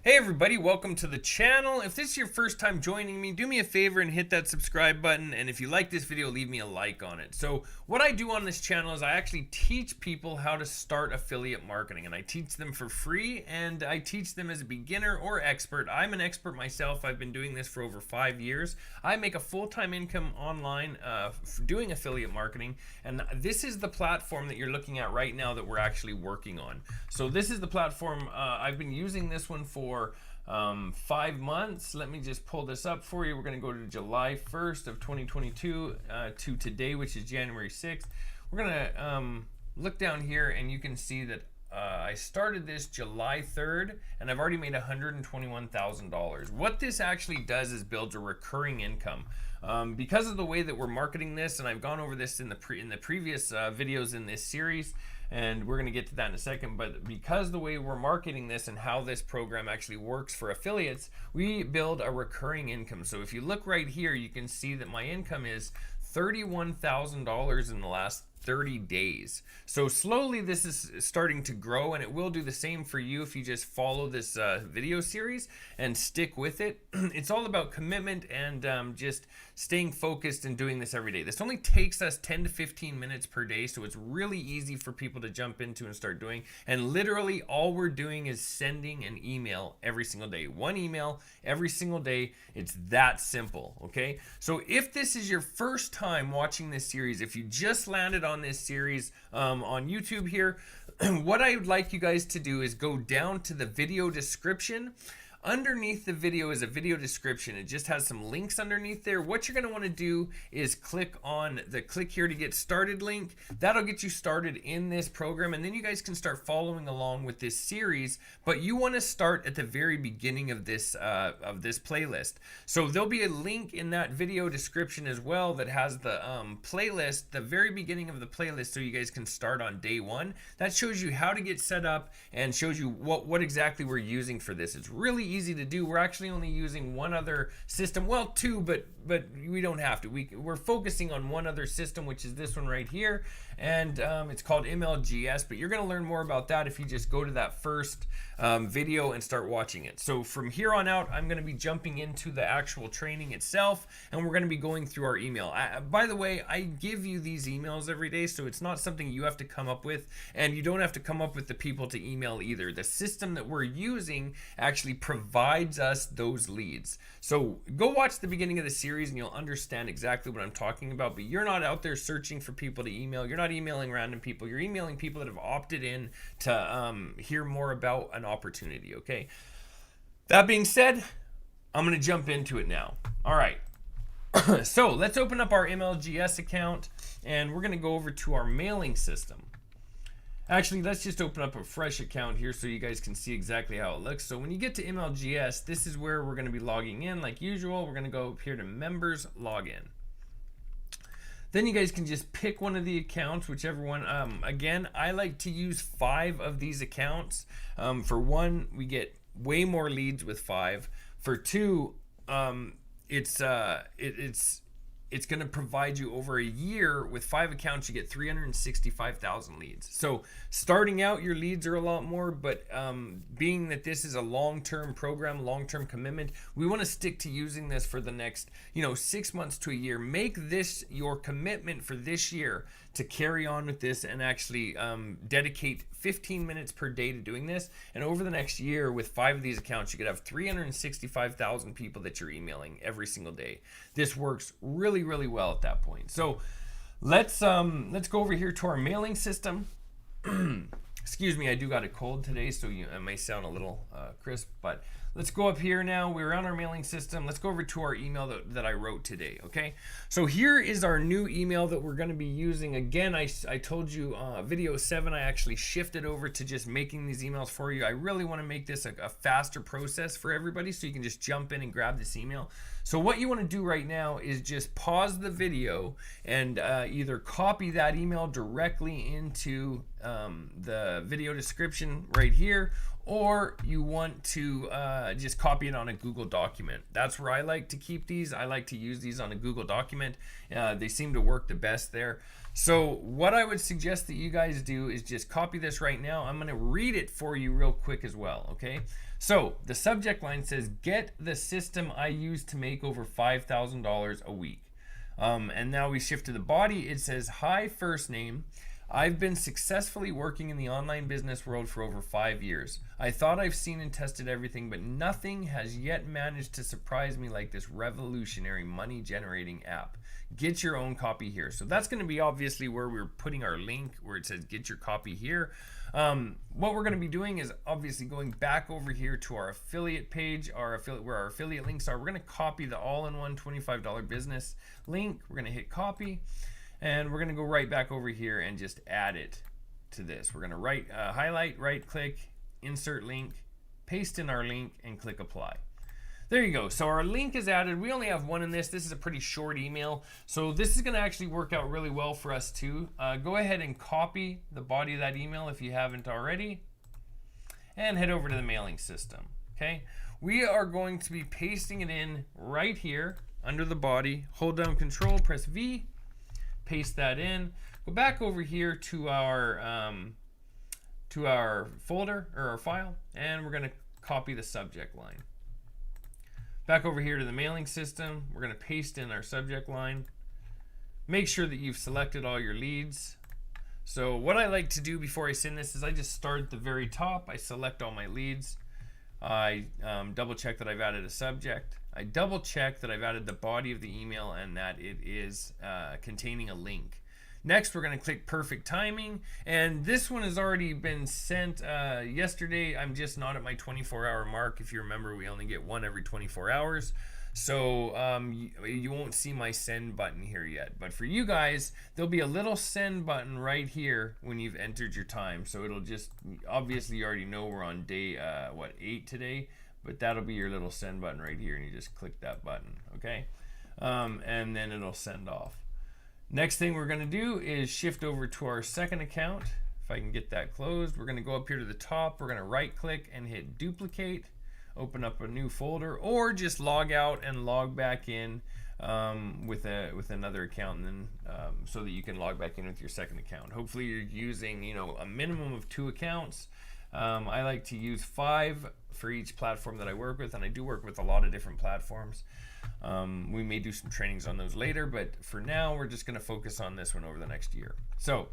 Hey everybody, welcome to the channel. If this is your first time joining me, do me a favor and hit that subscribe button, and if you like this video, leave me a like on it. So what I do on this channel is I actually teach people how to start affiliate marketing, and I teach them for free, and I teach them as a beginner or expert. I'm an expert myself. I've been doing this for over 5 years. I make a full-time income online doing affiliate marketing, and this is the platform that you're looking at right now that we're actually working on. So this is the platform. I've been using this one for 5 months. Let me just pull this up for you. We're going to go to July 1st of 2022 to today, which is January 6th. We're going to look down here, and you can see that I started this July 3rd, and I've already made $121,000. What this actually does is builds a recurring income. Because of the way that we're marketing this, and I've gone over this in the previous videos in this series, and we're going to get to that in a second, but because the way we're marketing this and how this program actually works for affiliates, we build a recurring income. So if you look right here, you can see that my income is $31,000 in the last 30 days. So slowly this is starting to grow, and it will do the same for you if you just follow this video series and stick with it. It's all about commitment and just staying focused and doing this every day. This only takes us 10 to 15 minutes per day, so it's really easy for people to jump into and start doing. And literally all we're doing is sending an email every single day. One email every single day. It's that simple, okay? So if this is your first time watching this series, if you just landed on this series on YouTube here, what I would like you guys to do is go down to the video description. Underneath the video is a video description. It just has some links underneath there. What you're going to want to do is click on the click here to get started link. That'll get you started in this program, and then you guys can start following along with this series. But you want to start at the very beginning of this playlist. So there'll be a link in that video description as well that has the playlist, the very beginning of the playlist, so you guys can start on day one. That shows you how to get set up and shows you what exactly we're using for this. It's really easy to do. We're actually only using one other system, well, two, but we don't have to. We're focusing on one other system, which is this one right here, and it's called MLGS, but you're going to learn more about that if you just go to that first video and start watching it. So from here on out, I'm going to be jumping into the actual training itself, and we're going to be going through our email. By the way, I give you these emails every day, so it's not something you have to come up with, and you don't have to come up with the people to email either. The system that we're using actually provides us those leads. So go watch the beginning of the series and you'll understand exactly what I'm talking about. But you're not out there searching for people to email. You're not emailing random people. You're emailing people that have opted in to hear more about an opportunity. Okay. That being said, I'm going to jump into it now. All right. So let's open up our MLGS account, and we're going to go over to our mailing system. Actually, let's just open up a fresh account here so you guys can see exactly how it looks. So when you get to MLGS, this is where we're going to be logging in like usual. We're going to go up here to members login. Then you guys can just pick one of the accounts, whichever one. Again, I like to use 5 of these accounts. For one, we get way more leads with 5. For 2, it's going to provide you over a year. With 5 accounts, you get 365,000 leads. So starting out, your leads are a lot more, but being that this is a long-term program, long-term commitment, we want to stick to using this for the next 6 months to a year. Make this your commitment for this year to carry on with this and actually dedicate 15 minutes per day to doing this. And over the next year, with 5 of these accounts, you could have 365,000 people that you're emailing every single day. This works really, really well at that point. So let's go over here to our mailing system. Excuse me, I do got a cold today, so it may sound a little crisp, but let's go up here now. We're on our mailing system. Let's go over to our email that I wrote today, okay? So here is our new email that we're going to be using. Again, I told you video 7, I actually shifted over to just making these emails for you. I really want to make this a faster process for everybody so you can just jump in and grab this email. So what you want to do right now is just pause the video and either copy that email directly into the video description right here, or you want to just copy it on a Google document. That's where I like to keep these. I like to use these on a Google document. They seem to work the best there. So what I would suggest that you guys do is just copy this right now. I'm going to read it for you real quick as well, okay? So the subject line says, "Get the system I use to make over $5,000 a week." And now we shift to the body. It says, "Hi, first name. I've been successfully working in the online business world for over 5 years. I thought I've seen and tested everything, but nothing has yet managed to surprise me like this revolutionary money generating app. Get your own copy here." So that's going to be obviously where we're putting our link where it says get your copy here. What we're going to be doing is obviously going back over here to our affiliate page, where our affiliate links are. We're going to copy the all-in-one $25 business link. We're going to hit copy, and we're going to go right back over here and just add it to this. We're going to highlight, right click, insert link, paste in our link, and click apply. There you go. So our link is added. We only have one in this. This is a pretty short email. So this is going to actually work out really well for us too. Go ahead and copy the body of that email if you haven't already, and head over to the mailing system. Okay. We are going to be pasting it in right here under the body. Hold down Control, press V, paste that in. Go back over here to our folder or our file, and we're going to copy the subject line. Back over here to the mailing system, we're going to paste in our subject line. Make sure that you've selected all your leads. So what I like to do before I send this is I just start at the very top. I select all my leads. I double check that I've added a subject. I double check that I've added the body of the email and that it is containing a link. Next, we're going to click perfect timing, and this one has already been sent yesterday. I'm just not at my 24-hour mark. If you remember, we only get one every 24 hours. So you won't see my send button here yet. But for you guys, there'll be a little send button right here when you've entered your time. So it'll just, obviously you already know we're on day, 8 today, but that'll be your little send button right here, and you just click that button, okay? And then it'll send off. Next thing we're going to do is shift over to our second account. If I can get that closed, we're going to go up here to the top. We're going to right click and hit duplicate, open up a new folder, or just log out and log back in with another account, and then so that you can log back in with your second account. Hopefully you're using a minimum of 2 accounts. I like to use 5 for each platform that I work with, and I do work with a lot of different platforms. We may do some trainings on those later, but for now we're just going to focus on this one over the next year. So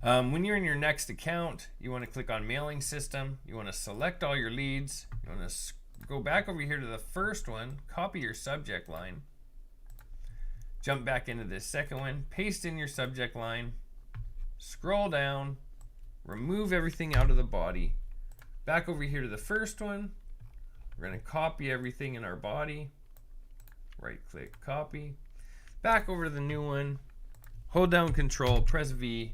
when you're in your next account, you want to click on mailing system. You want to select all your leads. You want to go back over here to the first one, copy your subject line, jump back into this second one, paste in your subject line, scroll down, remove everything out of the body, back over here to the first one. We're going to copy everything in our body, right click, copy, back over to the new one, hold down Control, press V,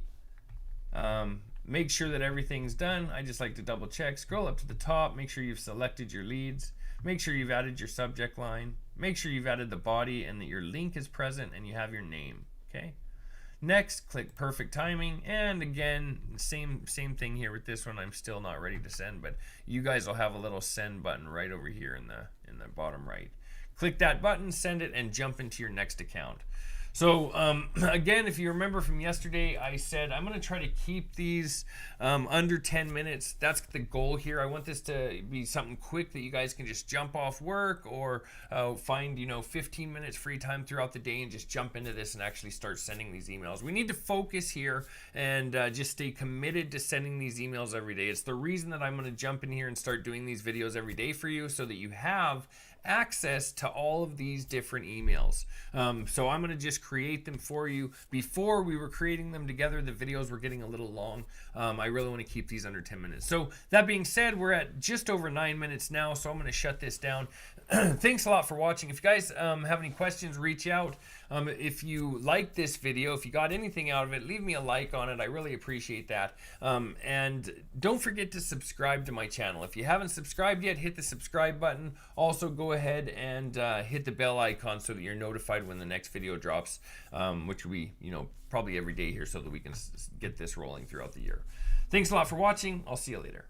make sure that everything's done. I just like to double check, scroll up to the top, make sure you've selected your leads, make sure you've added your subject line, make sure you've added the body and that your link is present and you have your name, okay? Next, click perfect timing, and again, same thing here with this one. I'm still not ready to send, but you guys will have a little send button right over here in the bottom right. Click that button, send it, and jump into your next account. So again, if you remember from yesterday, I said I'm going to try to keep these under 10 minutes. That's the goal here. I want this to be something quick that you guys can just jump off work or find 15 minutes free time throughout the day and just jump into this and actually start sending these emails. We need to focus here and just stay committed to sending these emails every day. It's the reason that I'm going to jump in here and start doing these videos every day for you, so that you have access to all of these different emails. So I'm going to just create them for you. Before we were creating them together, the videos were getting a little long. I really want to keep these under 10 minutes. So that being said, we're at just over 9 minutes now, so I'm going to shut this down. Thanks a lot for watching. If you guys have any questions, reach out. If you like this video, if you got anything out of it, leave me a like on it. I really appreciate that. And don't forget to subscribe to my channel. If you haven't subscribed yet, hit the subscribe button. Also, go ahead and hit the bell icon so that you're notified when the next video drops, which will be, probably every day here, so that we can get this rolling throughout the year. Thanks a lot for watching. I'll see you later.